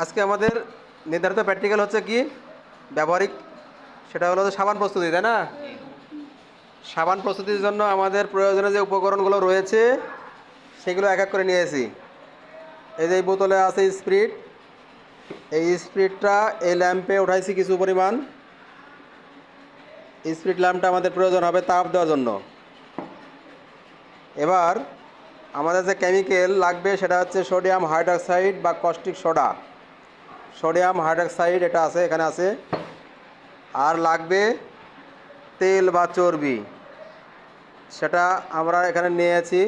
আজকে আমাদের নির্ধারিত প্র্যাকটিক্যাল হচ্ছে কি ব্যবহারিক, সেটা হলো যে সাবান প্রস্তুতি, তাই না? সাবান প্রস্তুতির জন্য আমাদের প্রয়োজনীয় যে উপকরণগুলো রয়েছে সেগুলো এক এক করে নিয়েছি। এই যে এই বোতলে আছে স্পিরিট, এই স্পিরিটটা এই ল্যাম্পে উঠাইছি কিছু পরিমাণ। স্পিরিট ল্যাম্পটা আমাদের প্রয়োজন হবে তাপ দেওয়ার জন্য। এবার আমাদের যে কেমিক্যাল লাগবে সেটা হচ্ছে সোডিয়াম হাইড্রক্সাইড বা কস্টিক সোডা। সোডিয়াম হাইড্রক্সাইড এটা আছে, এখানে আছে। আর লাগবে তেল বা চর্বি, সেটা আমরা এখানে নিয়েছি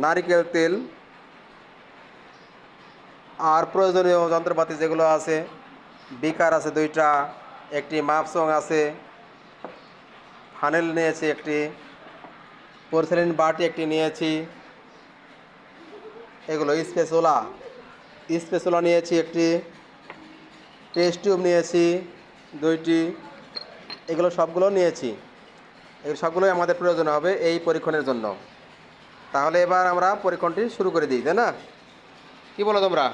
নারিকেল তেল। আর প্রয়োজনীয় যন্ত্রপাতি যেগুলো আছে, বিকার আছে 2টা, একটি মাপসং আছে, ফানেল নিয়েছি একটি, পোরসেলিন বাটি একটি নিয়েছি, এগুলো স্পেসোলা নিয়েছি একটি, টেস্ট টিউব নিয়েছি 2টি, এগুলো সবগুলো নিয়েছি। এই সবগুলোই আমাদের প্রয়োজন হবে এই পরীক্ষণের জন্য। তাহলে এবার আমরা পরীক্ষণটি শুরু করে দিই, তাই না? কি বলো তোমরা?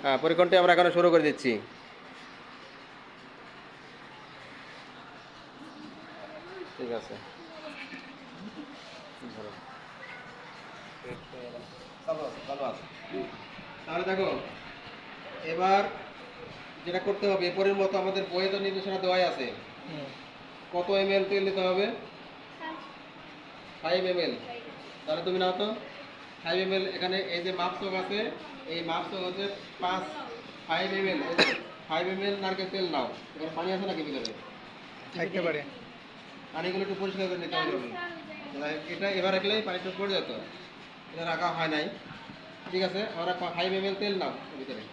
হ্যাঁ, পরীক্ষণটি আমরা এখানে শুরু করে দিচ্ছি। ঠিক আছে, তাহলে দেখো এবার যেটা করতে হবে এরপরের মতো আমাদের বইয়ে তো নির্দেশনা দেওয়াই আছে। কত ml তেল নিতে হবে? 5 ml। তাহলে তুমি নাও তো 5 ml। এখানে এই যে মাপসক আছে, এই মাপসক হচ্ছে 5 ml। 5 ml নারকেল তেল নাও। এবার পানি আছে নাকি ভিতরে? থাকতে পারে। পানিগুলো একটু পরিষ্কার করে নিতে হবে। এটা এবার রাখলেই পানিটা পড়ে যেত, এটা রাখা হয় নাই। ঠিক আছে, আমরা 5 ml তেল নাও ভিতরে,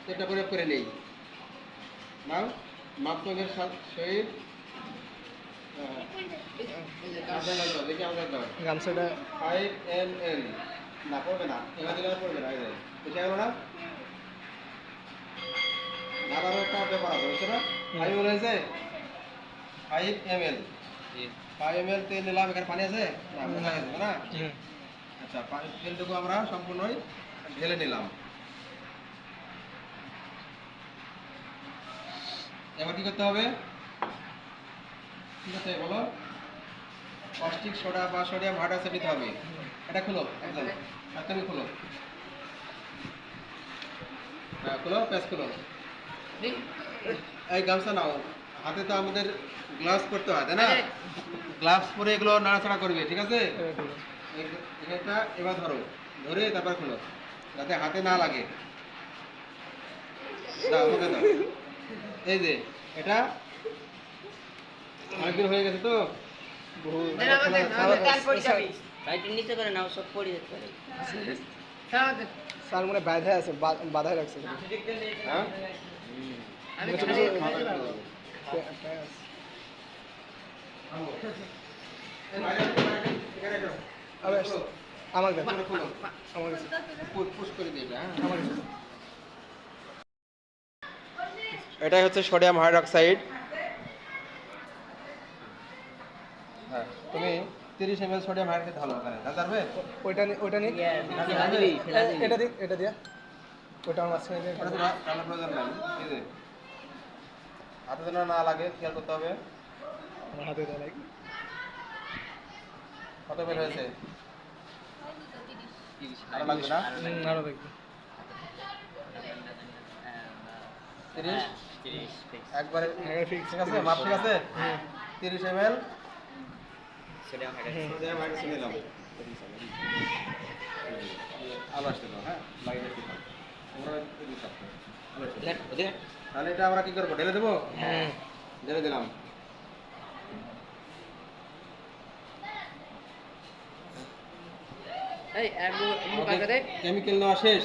তেলটা প্রয়োগ করে নেই। নাও মাপসকের সহিত গামছাটা 5 ml না পড়বে না, এবার দিলে আর পড়বে না। এই যে এটা হলো না, আরও একটা ব্যাপার আছে, বুঝছো না? 5 ml হয়েছে, 5 ml 5 ml তেল নিলাম। এখানে পানি আছে না? বোঝা গেছে না? আচ্ছা, তেলটুকু আমরা সম্পূর্ণই ঢেলে নিলাম। এবার কি করতে হবে? কি করতে হবে বলো? কস্টিক সোডা বা সোডিয়াম হাইড্রক্সাইড নিতে হবে। এটা খুলো একদম, তুমি খুলো। হ্যাঁ খুলো, প্যাচ খুলো। এই গামছা নাও, হাতে তো আমাদের গ্লাভস পরতে হয়, তাই না? গ্লাভস পরে এগুলো নাড়াচাড়া করবে, ঠিক আছে? এটা এবার ধরো, ধরে তারপর খুলো যাতে হাতে না লাগে। দাও, ওকে দাও। এই যে এটা অনেকদিন হয়ে গেছে তো, স্যার মনে বাধায় আছে, বাধায় রাখছে। হ্যাঁ আমার কাছে আমার কাছে পুশ করে দিয়ে এটা, হ্যাঁ। আমার কাছে এটাই হচ্ছে সোডিয়াম হাইড্রক্সাইড। হ্যাঁ, তুমি 30 ml সোডিয়াম হাইড্রক্সাইড ঢালো ওখানে, ঢালতে পারবে? ওইটা নিয়ে এটা দিক, এটা দিয়া ওটা আমার মাঝখানে দিয়ে ওটা তো ঢালার প্রয়োজন নাই। এই যে হাতে যেন না লাগে খেয়াল করতে হবে। আমার হাতে দেওয়া লাগে। কত বের হয়েছে? আরো লাগবে না? আরো দেখবো 30 একবারে ফিক্স। ঠিক আছে, মাপ ঠিক আছে। 30 ml সোডিয়াম হাইড্রক্সাইড নিলাম। আলো আসতে দাও, হ্যাঁ লাইট আসতে দাও। তাহলে এটা আমরা কি করবো? ঢেলে দেবো? হ্যাঁ ঢেলে দিলাম। কেমিক্যাল নেওয়া শেষ।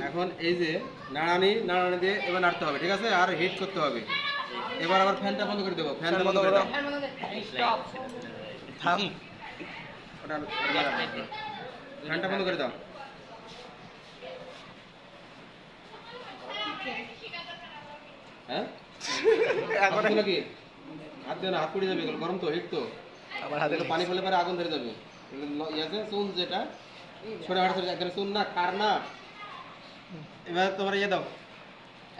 এখন এই যে নাড়ানি দিয়ে এবার নাড়তে হবে, ঠিক আছে? আর হিট করতে হবে। এবার আবার ফ্যানটা বন্ধ করে দেবো। ফ্যানটা বন্ধ করে দাও। থাম। ফ্যানটা বন্ধ করে দাও। হ্যাঁ এখন নাকি হাত দিয়ে না, হাত পড়ে যাবে, এগুলো গরম তো, হিট তো। আমার হাতে পানি পড়লে পরে আগুন ধরে যাবে। চুন যেটা ছোট হাড় একদম চুন না, কার না, এবার তোমার ইয়ে দাও।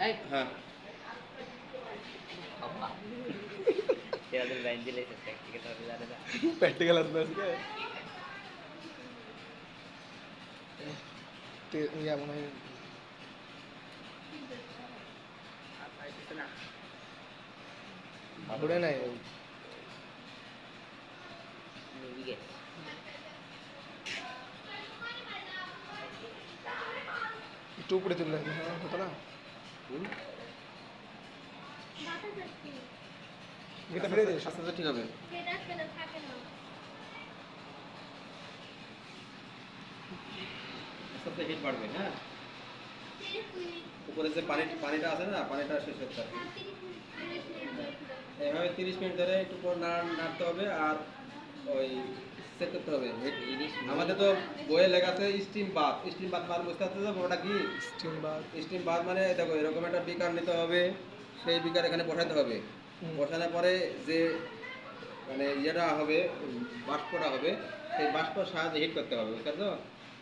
এই হ্যাঁ তেরাদের লাইন দিলে প্র্যাকটিক্যাল হবে জানে না প্র্যাকটিক্যাল আসবে আজকে ইয়া মনে হয় ঘুরে নাই মুভি একটু উপরে তুললে হতো না গেটা ফেলে দিস আস্তে আস্তে ঠিক হবে। আস্তে আস্তে হিট বাড়বে। হ্যাঁ উপরে যে পানিটা আছে না, পানিটা শেষ করতে হবে। এইভাবে 30 মিনিট ধরে একটু পর নাড়তে হবে আর ওই চেক করতে হবে। আমাদের তো বইয়ে লেখা আছে স্টিম বাথ। স্টিম বাথ মানে বুঝতে পারছো তো ওটা কি? স্টিম বাদ স্টিম বাথ মানে দেখো এরকম একটা বিকার নিতে হবে, সেই বিকার এখানে বসাতে হবে। বসানোর পরে যে মানে ইয়েটা হবে, বাষ্পটা হবে, সেই বাষ্পর সাহায্যে হিট করতে হবে, বুঝতে পারছো?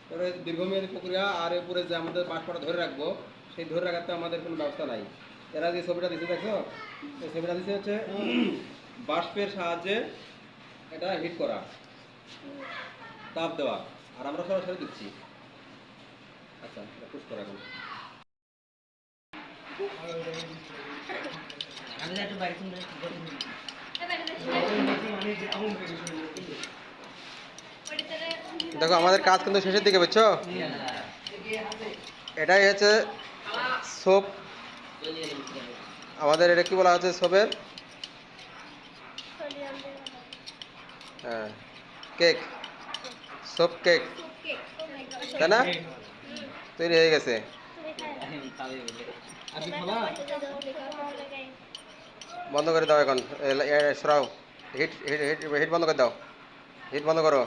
তারপরে দীর্ঘমেয়াদী প্রক্রিয়া। আর এরপরে যে আমাদের বাষ্পটা ধরে রাখবো, সেই ধরে রাখার তো আমাদের কোনো ব্যবস্থা নাই। এরা যে ছবিটা দিচ্ছে দেখো, এই ছবিটা দিচ্ছে হচ্ছে বাষ্পের সাহায্যে এটা হিট করা, তাপ দেওয়া। আর আমরা সরাসরি দিচ্ছি। আচ্ছা এটা পুশ করা এখন। আমি একটু বাইরে শুনতে দেখো আমাদের কাজ কিন্তু শেষের দিকে, বুঝছো? এটাই হচ্ছে সোপ। আমাদের এটা কি বলা হচ্ছে সোপের? হ্যাঁ কেক, সোপ কেক, তাই না? তৈরি হয়ে গেছে। খাবে বলে আপনি খাবা বন্ধ করে দাও এখন, সরাও। হিট হিট হিট হিট বন্ধ করে দাও। হিট বন্ধ করো।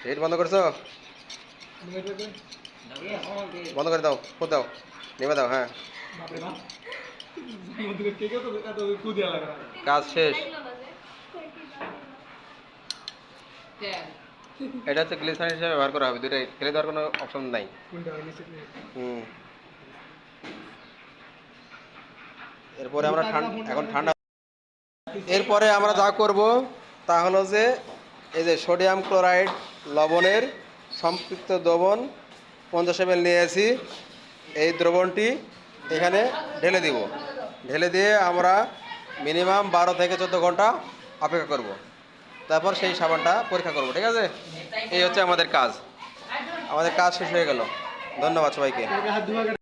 হিট বন্ধ করছো? বন্ধ করে দাও, ফুট দাও, নেমে দাও। হ্যাঁ বাপরে বাপ মধ্যে কে কে তো এত কু দেয়া লাগে কাজ শেষ। এটা হচ্ছে গ্লিসারিন হিসেবে ব্যবহার করা হবে। দুইটাই ফেলে দেওয়ার কোনো অপশন নাই। কোনটা নিচে হুম। এরপরে আমরা এখন ঠান্ডা। এরপরে আমরা যা করব তা হলো যে এই যে সোডিয়াম ক্লোরাইড লবণের সম্পৃক্ত দ্রবণ 50 ml নিয়েছি। এই দ্রবণটি এখানে ঢেলে দিব। ঢেলে দিয়ে আমরা মিনিমাম 12 থেকে 14 ঘন্টা অপেক্ষা করব। তারপর সেই সাবানটা পরীক্ষা করব। ঠিক আছে? এই হচ্ছে আমাদের কাজ। আমাদের কাজ শেষ হয়ে গেল। ধন্যবাদ সবাইকে। হাত ধোয়া